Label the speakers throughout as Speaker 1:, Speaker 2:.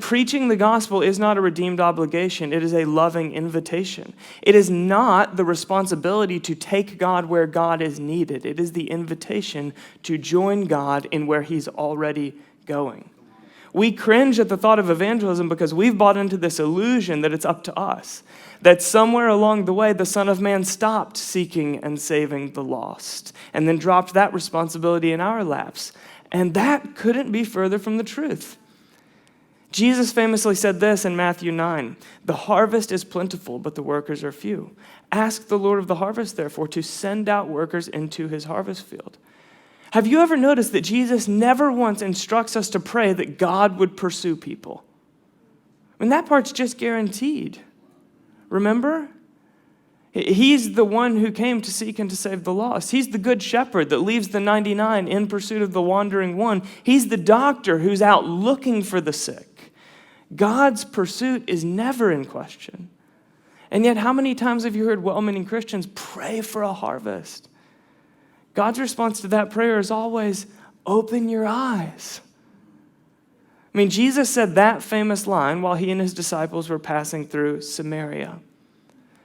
Speaker 1: Preaching the gospel is not a redeemed obligation. It is a loving invitation. It is not the responsibility to take God where God is needed. It is the invitation to join God in where he's already going. We cringe at the thought of evangelism because we've bought into this illusion that it's up to us, that somewhere along the way the Son of Man stopped seeking and saving the lost and then dropped that responsibility in our laps. And that couldn't be further from the truth. Jesus famously said this in Matthew 9, "The harvest is plentiful, but the workers are few. Ask the Lord of the harvest, therefore, to send out workers into his harvest field." Have you ever noticed that Jesus never once instructs us to pray that God would pursue people? I mean, that part's just guaranteed. Remember? He's the one who came to seek and to save the lost. He's the good shepherd that leaves the 99 in pursuit of the wandering one. He's the doctor who's out looking for the sick. God's pursuit is never in question. And yet, how many times have you heard well-meaning Christians pray for a harvest? God's response to that prayer is always, open your eyes. I mean, Jesus said that famous line while he and his disciples were passing through Samaria.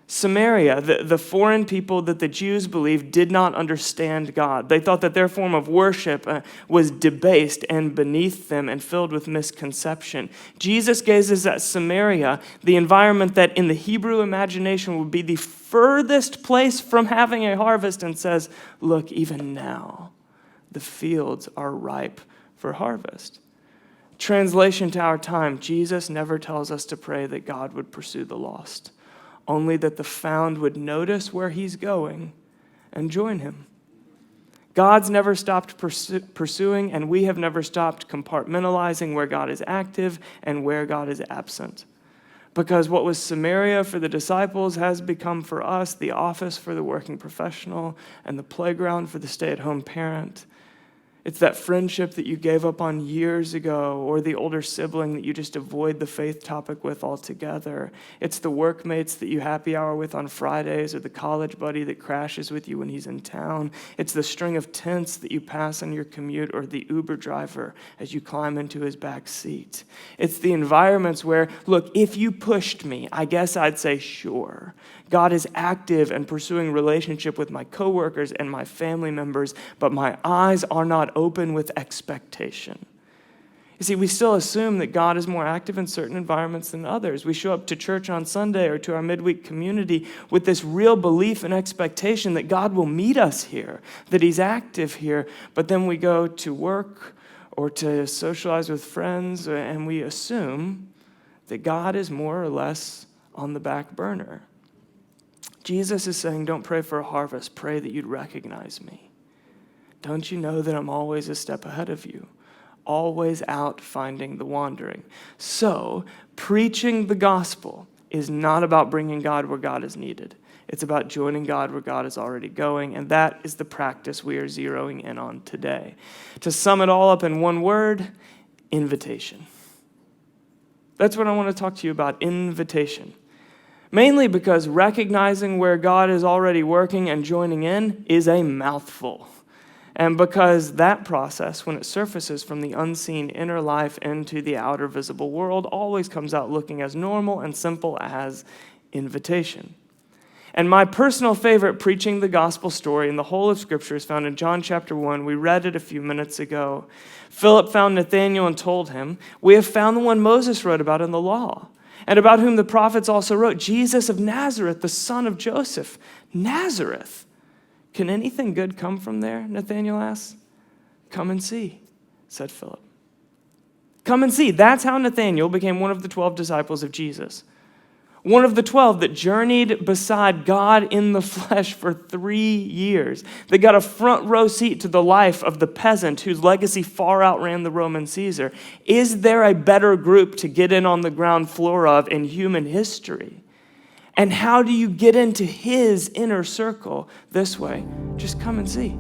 Speaker 1: Samaria, the foreign people that the Jews believed did not understand God. They thought that their form of worship was debased and beneath them and filled with misconception. Jesus gazes at Samaria, the environment that in the Hebrew imagination would be the furthest place from having a harvest, and says, look, even now, the fields are ripe for harvest. Translation to our time, Jesus never tells us to pray that God would pursue the lost, only that the found would notice where he's going and join him. God's never stopped pursuing, and we have never stopped compartmentalizing where God is active and where God is absent. Because what was Samaria for the disciples has become for us the office for the working professional and the playground for the stay-at-home parent. It's that friendship that you gave up on years ago, or the older sibling that you just avoid the faith topic with altogether. It's the workmates that you happy hour with on Fridays, or the college buddy that crashes with you when he's in town. It's the string of tents that you pass on your commute, or the Uber driver as you climb into his back seat. It's the environments where, look, if you pushed me, I guess I'd say sure. God is active and pursuing relationship with my coworkers and my family members, but my eyes are not open with expectation. You see, we still assume that God is more active in certain environments than others. We show up to church on Sunday or to our midweek community with this real belief and expectation that God will meet us here, that he's active here, but then we go to work or to socialize with friends, and we assume that God is more or less on the back burner. Jesus is saying, don't pray for a harvest, pray that you'd recognize me. Don't you know that I'm always a step ahead of you, always out finding the wandering? So, preaching the gospel is not about bringing God where God is needed. It's about joining God where God is already going, and that is the practice we are zeroing in on today. To sum it all up in one word, invitation. That's what I want to talk to you about, invitation. Mainly because recognizing where God is already working and joining in is a mouthful. And because that process, when it surfaces from the unseen inner life into the outer visible world, always comes out looking as normal and simple as invitation. And my personal favorite preaching the gospel story in the whole of Scripture is found in John chapter 1. We read it a few minutes ago. Philip found Nathanael and told him, "We have found the one Moses wrote about in the law, and about whom the prophets also wrote, Jesus of Nazareth, the son of Joseph." Nazareth? Can anything good come from there? Nathanael asked. "Come and see," said Philip. Come and see. That's how Nathanael became one of the 12 disciples of Jesus. One of the 12 that journeyed beside God in the flesh for 3 years. They got a front row seat to the life of the peasant whose legacy far outran the Roman Caesar. Is there a better group to get in on the ground floor of in human history? And how do you get into his inner circle? This way. Just come and see.